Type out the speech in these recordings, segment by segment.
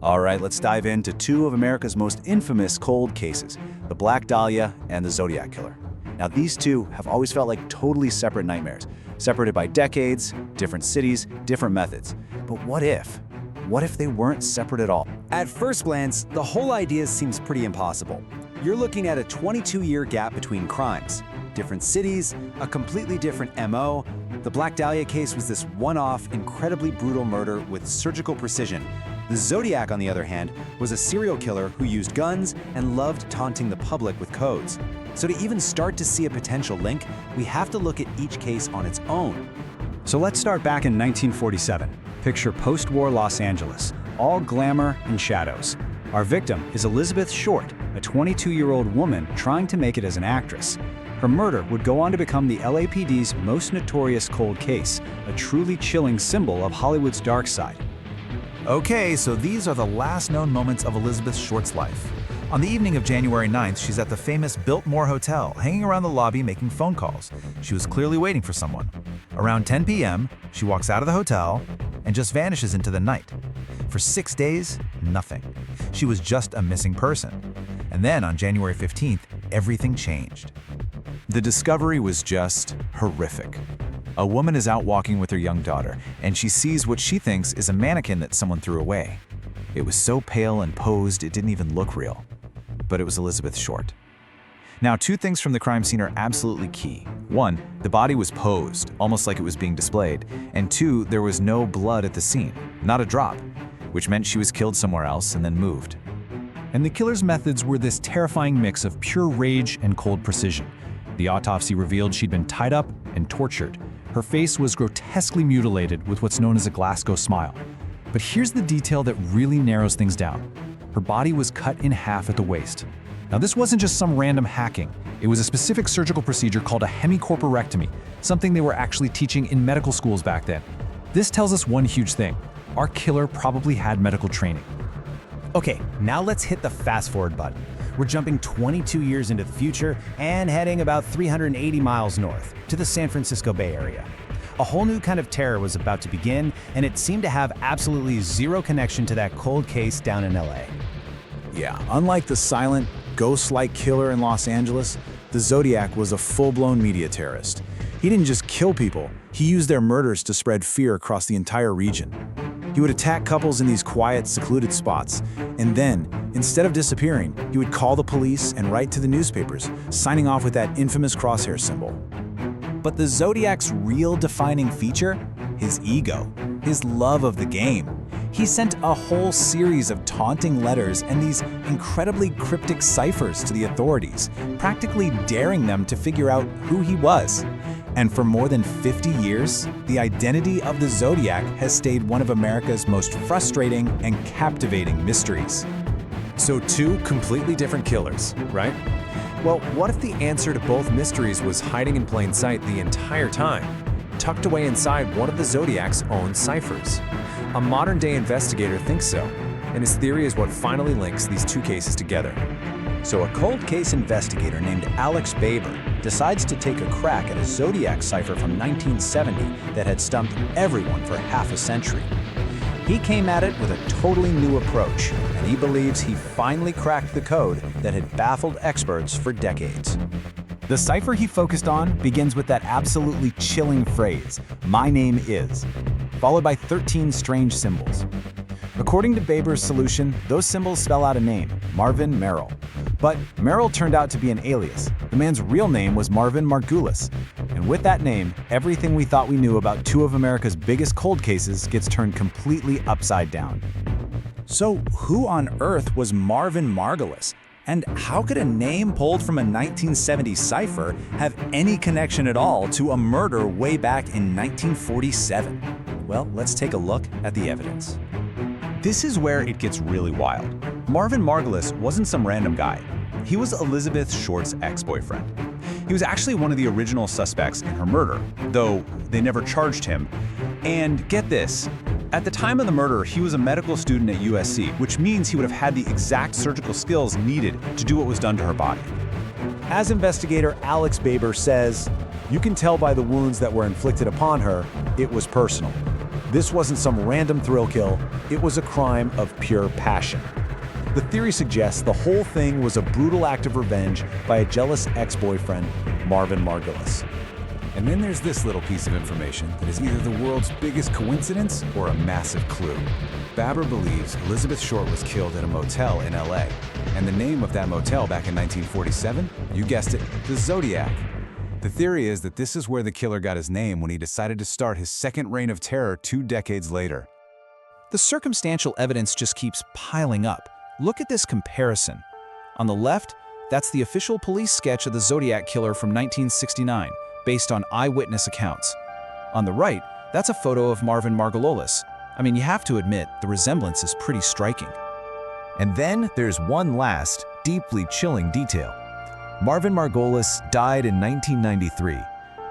All right, let's dive into two of America's most infamous cold cases, the Black Dahlia and the Zodiac killer. Now, these two have always felt like totally separate nightmares, separated by decades, different cities, different methods. But what if? What if they weren't separate at all? At first glance, the whole idea seems pretty impossible. You're looking at a 22-year gap between crimes. Different cities, a completely different MO. The Black Dahlia case was this one-off, incredibly brutal murder with surgical precision. The Zodiac, on the other hand, was a serial killer who used guns and loved taunting the public with codes. So to even start to see a potential link, we have to look at each case on its own. So let's start back in 1947. Picture post-war Los Angeles, all glamour and shadows. Our victim is Elizabeth Short, a 22-year-old woman trying to make it as an actress. Her murder would go on to become the LAPD's most notorious cold case, a truly chilling symbol of Hollywood's dark side. Okay, so these are the last known moments of Elizabeth Short's life. On the evening of January 9th, she's at the famous Biltmore Hotel, hanging around the lobby making phone calls. She was clearly waiting for someone. Around 10 p.m., she walks out of the hotel and just vanishes into the night. For 6 days, nothing. She was just a missing person. And then on January 15th, everything changed. The discovery was just horrific. A woman is out walking with her young daughter, and she sees what she thinks is a mannequin that someone threw away. It was so pale and posed it didn't even look real. But it was Elizabeth Short. Now, two things from the crime scene are absolutely key. One, the body was posed, almost like it was being displayed. And two, there was no blood at the scene, not a drop, which meant she was killed somewhere else and then moved. And the killer's methods were this terrifying mix of pure rage and cold precision. The autopsy revealed she'd been tied up and tortured. Her face was grotesquely mutilated with what's known as a Glasgow smile. But here's the detail that really narrows things down. Her body was cut in half at the waist. Now, this wasn't just some random hacking. It was a specific surgical procedure called a hemicorporectomy, something they were actually teaching in medical schools back then. This tells us one huge thing. Our killer probably had medical training. Okay, now let's hit the fast-forward button. We're jumping 22 years into the future and heading about 380 miles north to the San Francisco Bay Area. A whole new kind of terror was about to begin, and it seemed to have absolutely zero connection to that cold case down in LA. Yeah, unlike the silent, ghost-like killer in Los Angeles, the Zodiac was a full-blown media terrorist. He didn't just kill people, he used their murders to spread fear across the entire region. He would attack couples in these quiet, secluded spots, and then, instead of disappearing, he would call the police and write to the newspapers, signing off with that infamous crosshair symbol. But the Zodiac's real defining feature? His ego, his love of the game. He sent a whole series of taunting letters and these incredibly cryptic ciphers to the authorities, practically daring them to figure out who he was. And for more than 50 years, the identity of the Zodiac has stayed one of America's most frustrating and captivating mysteries. So two completely different killers, right? Well, what if the answer to both mysteries was hiding in plain sight the entire time, tucked away inside one of the Zodiac's own ciphers? A modern-day investigator thinks so, and his theory is what finally links these two cases together. So a cold case investigator named Alex Baber decides to take a crack at a Zodiac cipher from 1970 that had stumped everyone for half a century. He came at it with a totally new approach, and he believes he finally cracked the code that had baffled experts for decades. The cipher he focused on begins with that absolutely chilling phrase, "My name is," followed by 13 strange symbols. According to Baber's solution, those symbols spell out a name, Marvin Merrill. But Merrill turned out to be an alias. The man's real name was Marvin Margulis. And with that name, everything we thought we knew about two of America's biggest cold cases gets turned completely upside down. So who on earth was Marvin Margulis? And how could a name pulled from a 1970 cipher have any connection at all to a murder way back in 1947? Well, let's take a look at the evidence. This is where it gets really wild. Marvin Margulis wasn't some random guy. He was Elizabeth Short's ex-boyfriend. He was actually one of the original suspects in her murder, though they never charged him. And get this, at the time of the murder, he was a medical student at USC, which means he would have had the exact surgical skills needed to do what was done to her body. As investigator Alex Baber says, "You can tell by the wounds that were inflicted upon her, it was personal." This wasn't some random thrill kill, it was a crime of pure passion. The theory suggests the whole thing was a brutal act of revenge by a jealous ex-boyfriend, Marvin Margolis. And then there's this little piece of information that is either the world's biggest coincidence or a massive clue. Baber believes Elizabeth Short was killed at a motel in LA. And the name of that motel back in 1947? You guessed it, the Zodiac. The theory is that this is where the killer got his name when he decided to start his second reign of terror 2 decades later. The circumstantial evidence just keeps piling up. Look at this comparison. On the left, that's the official police sketch of the Zodiac killer from 1969, based on eyewitness accounts. On the right, that's a photo of Marvin Margolis. I mean, you have to admit, the resemblance is pretty striking. And then there's one last, deeply chilling detail. Marvin Margolis died in 1993.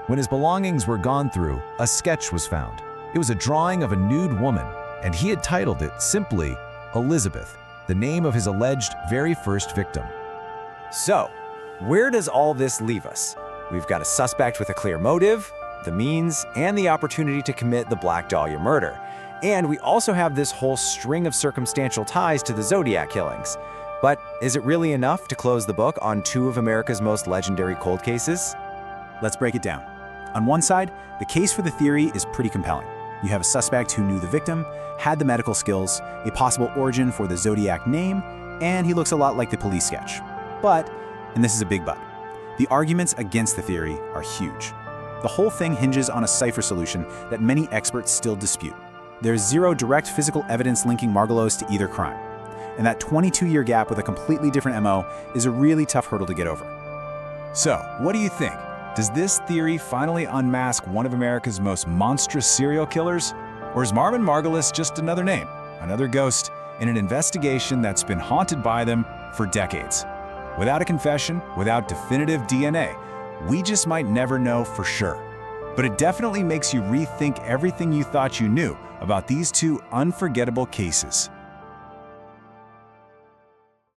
When his belongings were gone through, a sketch was found. It was a drawing of a nude woman, and he had titled it simply Elizabeth, the name of his alleged very first victim. So, where does all this leave us? We've got a suspect with a clear motive, the means, and the opportunity to commit the Black Dahlia murder. And we also have this whole string of circumstantial ties to the Zodiac killings. But is it really enough to close the book on 2 of America's most legendary cold cases? Let's break it down. On one side, the case for the theory is pretty compelling. You have a suspect who knew the victim, had the medical skills, a possible origin for the Zodiac name, and he looks a lot like the police sketch. But, and this is a big but, the arguments against the theory are huge. The whole thing hinges on a cipher solution that many experts still dispute. There's 0 direct physical evidence linking Margolis to either crime. And that 22-year gap with a completely different MO is a really tough hurdle to get over. So, what do you think? Does this theory finally unmask one of America's most monstrous serial killers? Or is Marvin Margolis just another name, another ghost, in an investigation that's been haunted by them for decades? Without a confession, without definitive DNA, we just might never know for sure. But it definitely makes you rethink everything you thought you knew about these 2 unforgettable cases.